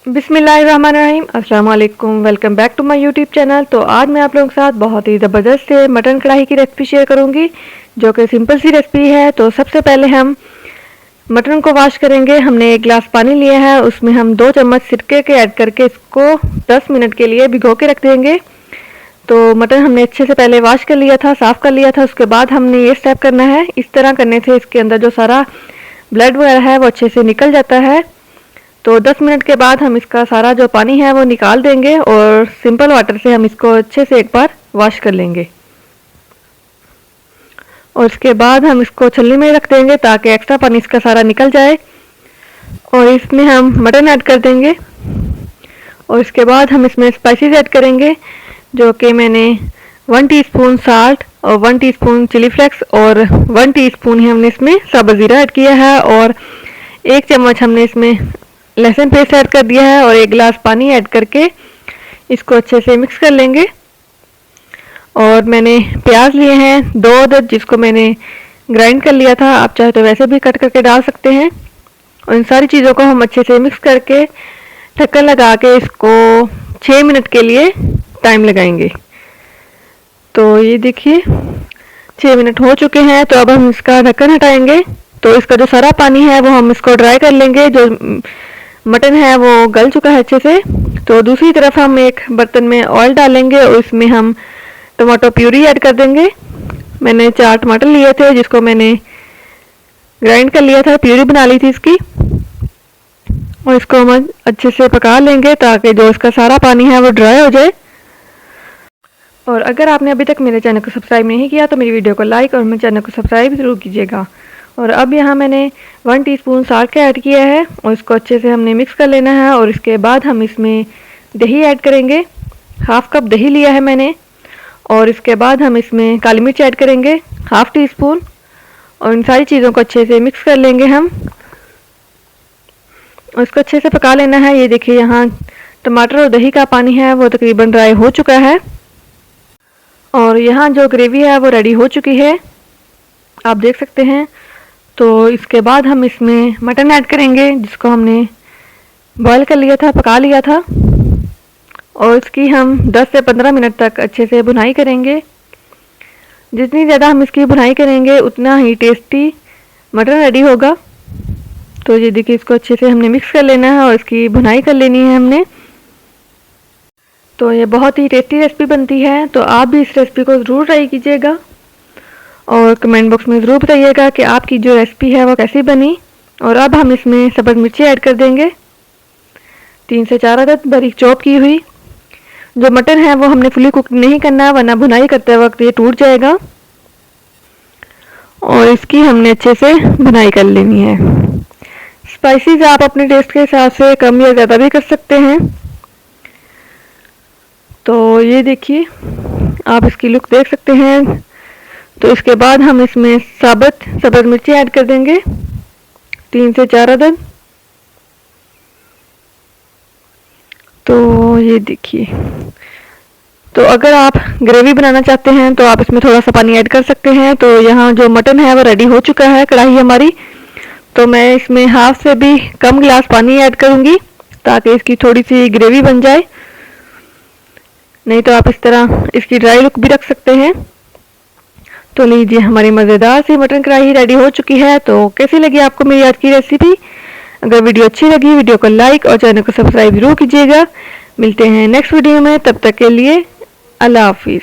बिस्मिल्लाहिर्रहमानिर्रहीम, अस्सलाम वालेकुम। Welcome back to my YouTube channel. तो आज मैं आप लोगों के साथ बहुत ही ज़बरदस्त से मटन कढ़ाई की रेसिपी शेयर करूंगी, जो कि सिंपल सी रेसिपी है। तो सबसे पहले हम मटन को वॉश करेंगे। हमने एक गिलास पानी लिया है, उसमें हम 2 चम्मच सिरके के ऐड करके इसको 10 मिनट के लिए भिगो के रख देंगे। तो मटन हमने अच्छे से पहले वॉश कर लिया था, साफ़ कर लिया था। उसके बाद हमने ये स्टेप करना है। इस तरह करने से इसके अंदर जो सारा ब्लड वगैरह है वो अच्छे से निकल जाता है। तो 10 मिनट के बाद हम इसका सारा जो पानी है वो निकाल देंगे और सिंपल वाटर से हम इसको अच्छे से एक बार वॉश कर लेंगे। और उसके बाद हम इसको छलनी में रख देंगे ताकि एक्स्ट्रा पानी इसका सारा निकल जाए। और इसमें हम मटन ऐड कर देंगे और इसके बाद हम इसमें स्पाइसेस ऐड करेंगे, जो कि मैंने 1 टीस्पून साल्ट और 1 टीस्पून चिली फ्लेक्स और 1 टीस्पून ही हमने इसमें साबुत ज़ीरा ऐड किया है। और 1 चम्मच हमने इसमें लहसुन पेस्ट ऐड कर दिया है और 1 गिलास पानी ऐड करके इसको अच्छे से मिक्स कर लेंगे। और मैंने प्याज लिए हैं 2 अदद, जिसको मैंने ग्राइंड कर लिया था। आप चाहे तो वैसे भी कट करके डाल सकते हैं। और इन सारी चीज़ों को हम अच्छे से मिक्स करके ढक्कन लगा के इसको 6 मिनट के लिए टाइम लगाएंगे। तो ये देखिए 6 मिनट हो चुके हैं। तो अब हम इसका ढक्कन हटाएंगे। तो इसका जो सारा पानी है वो हम इसको ड्राई कर लेंगे। जो मटन है वो गल चुका है अच्छे से। तो दूसरी तरफ हम एक बर्तन में ऑयल डालेंगे और इसमें हम टमाटो प्यूरी ऐड कर देंगे। मैंने 4 टमाटर लिए थे, जिसको मैंने ग्राइंड कर लिया था, प्यूरी बना ली थी इसकी। और इसको हम अच्छे से पका लेंगे ताकि जो इसका सारा पानी है वो ड्राई हो जाए। और अगर आपने अभी तक मेरे चैनल को सब्सक्राइब नहीं किया तो मेरी वीडियो को लाइक और मेरे चैनल को सब्सक्राइब ज़रूर कीजिएगा। और अब यहाँ मैंने 1 टीस्पून साल्ट का ऐड किया है और इसको अच्छे से हमने मिक्स कर लेना है। और इसके बाद हम इसमें दही ऐड करेंगे। 1/2 कप दही लिया है मैंने। और इसके बाद हम इसमें काली मिर्च ऐड करेंगे 1/2 टीस्पून। और इन सारी चीज़ों को अच्छे से मिक्स कर लेंगे हम और इसको अच्छे से पका लेना है। ये देखिए यहाँ टमाटर और दही का पानी है वो तकरीबन ड्राई हो चुका है और यहाँ जो ग्रेवी है वो रेडी हो चुकी है, आप देख सकते हैं। तो इसके बाद हम इसमें मटन ऐड करेंगे, जिसको हमने बॉईल कर लिया था, पका लिया था। और इसकी हम 10 से 15 मिनट तक अच्छे से भुनाई करेंगे। जितनी ज़्यादा हम इसकी भुनाई करेंगे उतना ही टेस्टी मटन रेडी होगा। तो ये देखिए इसको अच्छे से हमने मिक्स कर लेना है और इसकी भुनाई कर लेनी है हमने। तो ये बहुत ही टेस्टी रेसिपी बनती है। तो आप भी इस रेसिपी को ज़रूर ट्राई कीजिएगा और कमेंट बॉक्स में ज़रूर बताइएगा कि आपकी जो रेसिपी है वो कैसी बनी। और अब हम इसमें सब्ज़ मिर्ची ऐड कर देंगे, 3 से 4 अदद बारीक चॉप की हुई। जो मटन है वो हमने फुली कुक नहीं करना, वरना भुनाई करते वक्त ये टूट जाएगा। और इसकी हमने अच्छे से भुनाई कर लेनी है। स्पाइसेस आप अपने टेस्ट के हिसाब से कम या ज़्यादा भी कर सकते हैं। तो ये देखिए आप इसकी लुक देख सकते हैं। तो इसके बाद हम इसमें साबुत सब्ज़ मिर्ची ऐड कर देंगे, 3 से 4 अदद। तो ये देखिए, तो अगर आप ग्रेवी बनाना चाहते हैं तो आप इसमें थोड़ा सा पानी ऐड कर सकते हैं। तो यहाँ जो मटन है वो रेडी हो चुका है, कढ़ाई हमारी। तो मैं इसमें 1/2 से भी कम गिलास पानी ऐड करूँगी ताकि इसकी थोड़ी सी ग्रेवी बन जाए। नहीं तो आप इस तरह इसकी ड्राई लुक भी रख सकते हैं। तो लीजिए हमारी मज़ेदार सी मटन कढ़ाई रेडी हो चुकी है। तो कैसी लगी आपको मेरी आज की रेसिपी? अगर वीडियो अच्छी लगी वीडियो को लाइक और चैनल को सब्सक्राइब जरूर कीजिएगा। मिलते हैं नेक्स्ट वीडियो में, तब तक के लिए अल्लाह हाफिज़।